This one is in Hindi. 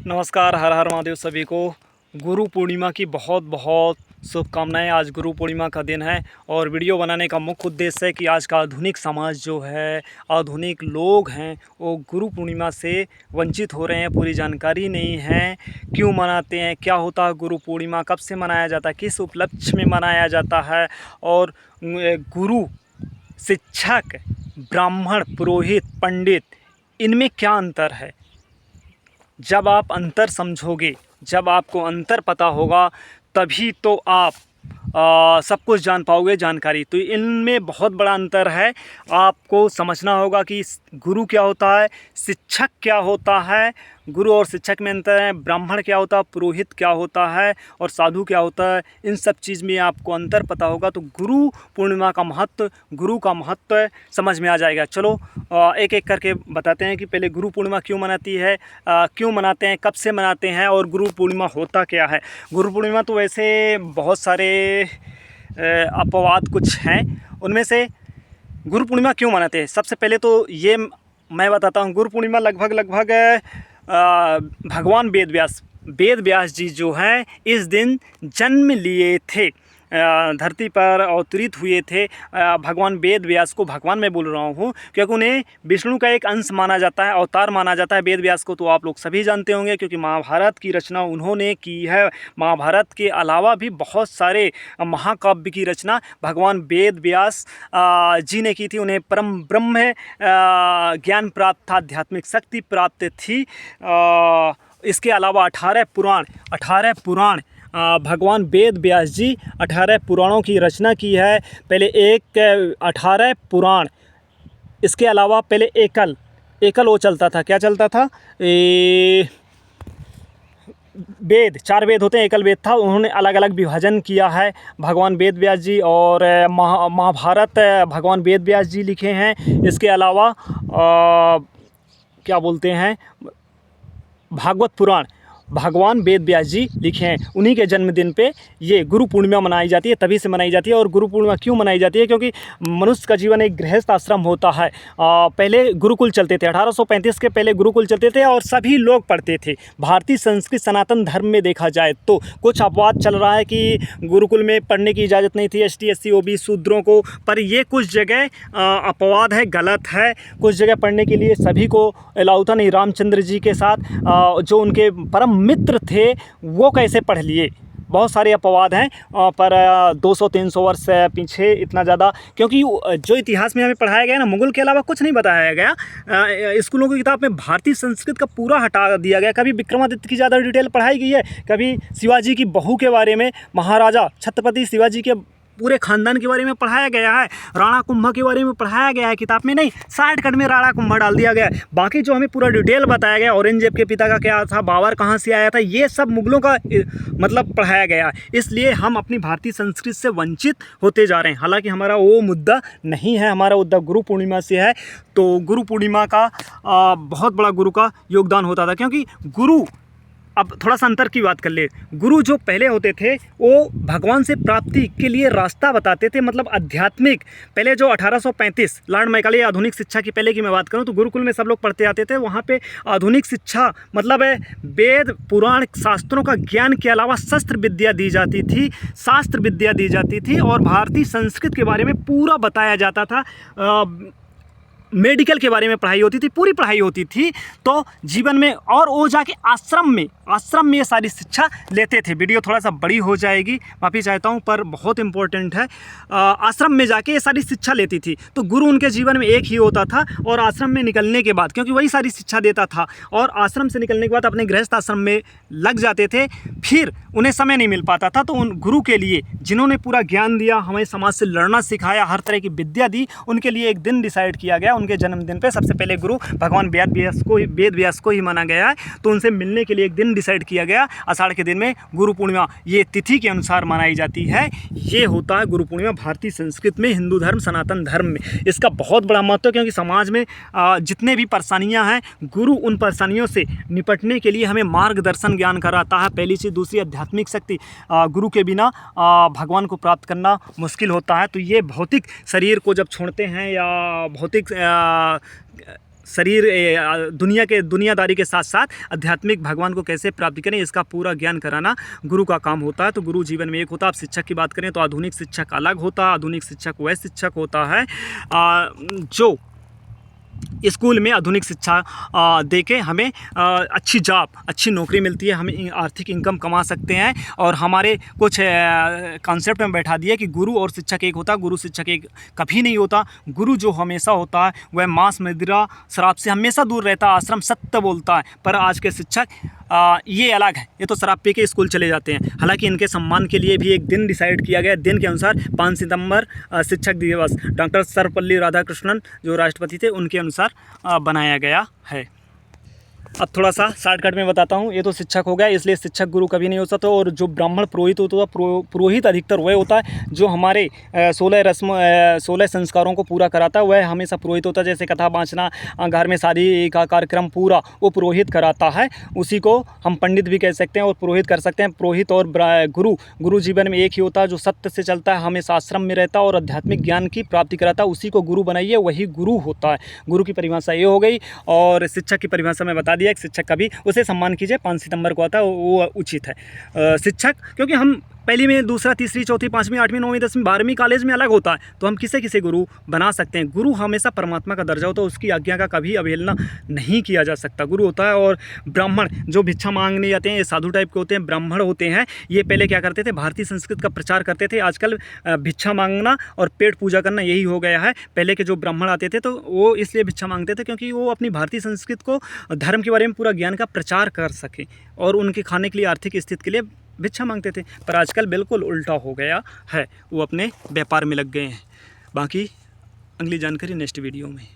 नमस्कार, हर हर महादेव सभी को। गुरु पूर्णिमा की बहुत बहुत शुभकामनाएं। आज गुरु पूर्णिमा का दिन है और वीडियो बनाने का मुख्य उद्देश्य है कि आज का आधुनिक समाज जो है, आधुनिक लोग हैं, वो गुरु पूर्णिमा से वंचित हो रहे हैं। पूरी जानकारी नहीं है, क्यों मनाते हैं, क्या होता है गुरु पूर्णिमा, कब से मनाया जाता है, किस उपलक्ष्य में मनाया जाता है, और गुरु, शिक्षक, ब्राह्मण, पुरोहित, पंडित, इनमें क्या अंतर है। जब आप अंतर समझोगे, जब आपको अंतर पता होगा, तभी तो आप सब कुछ जान पाओगे। जानकारी तो इनमें बहुत बड़ा अंतर है। आपको समझना होगा कि गुरु क्या होता है, शिक्षक क्या होता है, गुरु और शिक्षक में अंतर है, ब्राह्मण क्या होता है, पुरोहित क्या होता है और साधु क्या होता है। इन सब चीज़ में आपको अंतर पता होगा तो गुरु पूर्णिमा का महत्व, गुरु का महत्व समझ में आ जाएगा। चलो एक एक करके बताते हैं कि पहले गुरु पूर्णिमा क्यों मनाती है, क्यों मनाते हैं, कब से मनाते हैं और गुरु पूर्णिमा होता क्या है। गुरु पूर्णिमा तो वैसे बहुत सारे अपवाद कुछ हैं, उनमें से गुरु पूर्णिमा क्यों मनाते हैं। सबसे पहले तो ये मैं बताता हूँ। गुरु पूर्णिमा लगभग भगवान वेद व्यास जी जो हैं इस दिन जन्म लिए थे, धरती पर अवतरित हुए थे। भगवान वेद व्यास को भगवान मैं बोल रहा हूँ क्योंकि उन्हें विष्णु का एक अंश माना जाता है, अवतार माना जाता है। वेद व्यास को तो आप लोग सभी जानते होंगे क्योंकि महाभारत की रचना उन्होंने की है। महाभारत के अलावा भी बहुत सारे महाकाव्य की रचना भगवान वेद व्यास जी ने की थी। उन्हें परम ब्रह्म ज्ञान प्राप्त था, आध्यात्मिक शक्ति प्राप्त थी। इसके अलावा 18 पुराण भगवान वेद व्यास जी 18 पुराणों की रचना की है। पहले 18 पुराण, इसके अलावा पहले एकल वो चलता था। क्या चलता था? वेद, 4 वेद होते हैं, एकल वेद था। उन्होंने अलग अलग विभाजन किया है भगवान वेद व्यास जी। और महाभारत भगवान वेद व्यास जी लिखे हैं। इसके अलावा क्या बोलते हैं, भागवत पुराण भगवान वेद व्यास जी लिखे हैं। उन्हीं के जन्मदिन पे ये गुरु पूर्णिमा मनाई जाती है, तभी से मनाई जाती है। और गुरु पूर्णिमा क्यों मनाई जाती है? क्योंकि मनुष्य का जीवन एक गृहस्थ आश्रम होता है। पहले गुरुकुल चलते थे, 1835 के पहले गुरुकुल चलते थे और सभी लोग पढ़ते थे। भारतीय संस्कृति सनातन धर्म में देखा जाए तो कुछ अपवाद चल रहा है कि गुरुकुल में पढ़ने की इजाज़त नहीं थी ST SC OBC शूद्रों को, पर ये कुछ जगह अपवाद है, गलत है। कुछ जगह पढ़ने के लिए सभी को अलाउ था। नहीं, रामचंद्र जी के साथ जो उनके परम मित्र थे वो कैसे पढ़ लिए। बहुत सारे अपवाद हैं, पर 200-300 वर्ष पीछे इतना ज़्यादा, क्योंकि जो इतिहास में हमें पढ़ाया गया ना, मुगल के अलावा कुछ नहीं बताया गया। स्कूलों की किताब में भारतीय संस्कृत का पूरा हटा दिया गया। कभी विक्रमादित्य की ज़्यादा डिटेल पढ़ाई गई है, कभी शिवाजी की बहू के बारे में, महाराजा छत्रपति शिवाजी के पूरे खानदान के बारे में पढ़ाया गया है, राणा कुंभा के बारे में पढ़ाया गया है किताब में। नहीं, शॉर्टकट में राणा कुंभा डाल दिया गया है। बाकी जो हमें पूरा डिटेल बताया गया, औरंगजेब के पिता का क्या था, बाबर कहाँ से आया था, ये सब मुगलों का मतलब पढ़ाया गया है। इसलिए हम अपनी भारतीय संस्कृति से वंचित होते जा रहे हैं। हालांकि हमारा वो मुद्दा नहीं है, हमारा मुद्दा गुरु पूर्णिमा से है। तो गुरु पूर्णिमा का बहुत बड़ा गुरु का योगदान होता था, क्योंकि गुरु, अब थोड़ा सा अंतर की बात कर ले। गुरु जो पहले होते थे वो भगवान से प्राप्ति के लिए रास्ता बताते थे, मतलब आध्यात्मिक। पहले जो 1835 लॉर्ड मैकाले, आधुनिक शिक्षा की पहले की मैं बात करूं तो गुरुकुल में सब लोग पढ़ते आते थे। वहाँ पे आधुनिक शिक्षा मतलब वेद पुराण शास्त्रों का ज्ञान के अलावा शस्त्र विद्या दी जाती थी, शास्त्र विद्या दी जाती थी और भारतीय संस्कृति के बारे में पूरा बताया जाता था। मेडिकल के बारे में पढ़ाई होती थी, पूरी पढ़ाई होती थी। तो जीवन में, और वो जाके आश्रम में ये सारी शिक्षा लेते थे। वीडियो थोड़ा सा बड़ी हो जाएगी, माफ़ी चाहता हूँ, पर बहुत इंपॉर्टेंट है। आश्रम में जाके ये सारी शिक्षा लेती थी। तो गुरु उनके जीवन में एक ही होता था। और आश्रम में निकलने के बाद, क्योंकि वही सारी शिक्षा देता था, और आश्रम से निकलने के बाद अपने गृहस्थ आश्रम में लग जाते थे। फिर उन्हें समय नहीं मिल पाता था, तो उन गुरु के लिए, जिन्होंने पूरा ज्ञान दिया, हमें समाज से लड़ना सिखाया, हर तरह की विद्या दी, उनके लिए एक दिन डिसाइड किया गया। उनके जन्मदिन पे सबसे पहले गुरु भगवान वेद व्यास को ही माना गया है। तो उनसे मिलने के लिए एक दिन डिसाइड किया गया। आषाढ़ के दिन में गुरु पूर्णिमा ये तिथि के अनुसार मनाई जाती है। ये होता है गुरु पूर्णिमा भारतीय संस्कृति में, हिंदू धर्म, सनातन धर्म में। इसका बहुत बड़ा महत्व है, क्योंकि समाज में जितने भी परेशानियां हैं, गुरु उन परेशानियों से निपटने के लिए हमें मार्गदर्शन ज्ञान कराता है। पहली चीज़। दूसरी, आध्यात्मिक शक्ति। गुरु के बिना भगवान को प्राप्त करना मुश्किल होता है। तो ये भौतिक शरीर को जब छोड़ते हैं या भौतिक शरीर दुनियादारी के साथ साथ आध्यात्मिक भगवान को कैसे प्राप्त करें, इसका पूरा ज्ञान कराना गुरु का काम होता है। तो गुरु जीवन में एक होता है। आप शिक्षक की बात करें तो आधुनिक शिक्षक अलग होता है। आधुनिक शिक्षक वह शिक्षक होता है जो स्कूल में आधुनिक शिक्षा दे के हमें अच्छी जॉब, अच्छी नौकरी मिलती है, हम आर्थिक इनकम कमा सकते हैं। और हमारे कुछ कॉन्सेप्ट में बैठा दिया कि गुरु और शिक्षक एक होता है। गुरु शिक्षक एक कभी नहीं होता। गुरु जो हमेशा होता है वह मांस मदिरा शराब से हमेशा दूर रहता है, आश्रम सत्य बोलता है। पर आज के शिक्षक ये अलग है, ये तो शराब पी के स्कूल चले जाते हैं। हालांकि इनके सम्मान के लिए भी एक दिन डिसाइड किया गया। दिन के अनुसार 5 सितंबर शिक्षक दिवस डॉक्टर सर्वपल्ली राधाकृष्णन जो राष्ट्रपति थे उनके अनुसार बनाया गया है। अब थोड़ा सा शॉर्टकट में बताता हूँ। ये तो शिक्षक हो गया, इसलिए शिक्षक गुरु कभी नहीं हो सकता। और जो ब्राह्मण पुरोहित होता है, पुरोहित अधिकतर वह होता है जो हमारे 16 संस्कारों को पूरा कराता है, वह हमेशा पुरोहित होता है। जैसे कथा बाँचना, घर में शादी का कार्यक्रम पूरा वो पुरोहित कराता है, उसी को हम पंडित भी कह सकते हैं और पुरोहित कर सकते हैं। पुरोहित और गुरु जीवन में एक ही होता है जो सत्य से चलता है, हमेशा आश्रम में रहता है और आध्यात्मिक ज्ञान की प्राप्ति कराता है, उसी को गुरु बनाइए, वही गुरु होता है। गुरु की परिभाषा ये हो गई। और शिक्षक की परिभाषा में बता दिया। एक शिक्षक का भी उसे सम्मान कीजिए, 5 सितंबर को आता है, वो उचित है। शिक्षक क्योंकि हम पहली में, दूसरा, तीसरी, चौथी, 5वीं, 8वीं, 9वीं, 10वीं, 12वीं कॉलेज में अलग होता है, तो हम किसे गुरु बना सकते हैं। गुरु हमेशा परमात्मा का दर्जा होता है, उसकी आज्ञा का कभी अवहेलना नहीं किया जा सकता। गुरु होता है। और ब्राह्मण जो भिक्षा मांगने जाते हैं, ये साधु टाइप के होते हैं, ब्राह्मण होते हैं। ये पहले क्या करते थे, भारतीय संस्कृत का प्रचार करते थे। आजकल भिक्षा मांगना और पेट पूजा करना यही हो गया है। पहले के जो ब्राह्मण आते थे तो वो इसलिए भिक्षा मांगते थे क्योंकि वो अपनी भारतीय संस्कृत को, धर्म के बारे में पूरा ज्ञान का प्रचार कर सके और उनके खाने के लिए, आर्थिक स्थिति के लिए भिक्षा मांगते थे। पर आजकल बिल्कुल उल्टा हो गया है, वो अपने व्यापार में लग गए हैं। बाकी अगली जानकारी नेक्स्ट वीडियो में।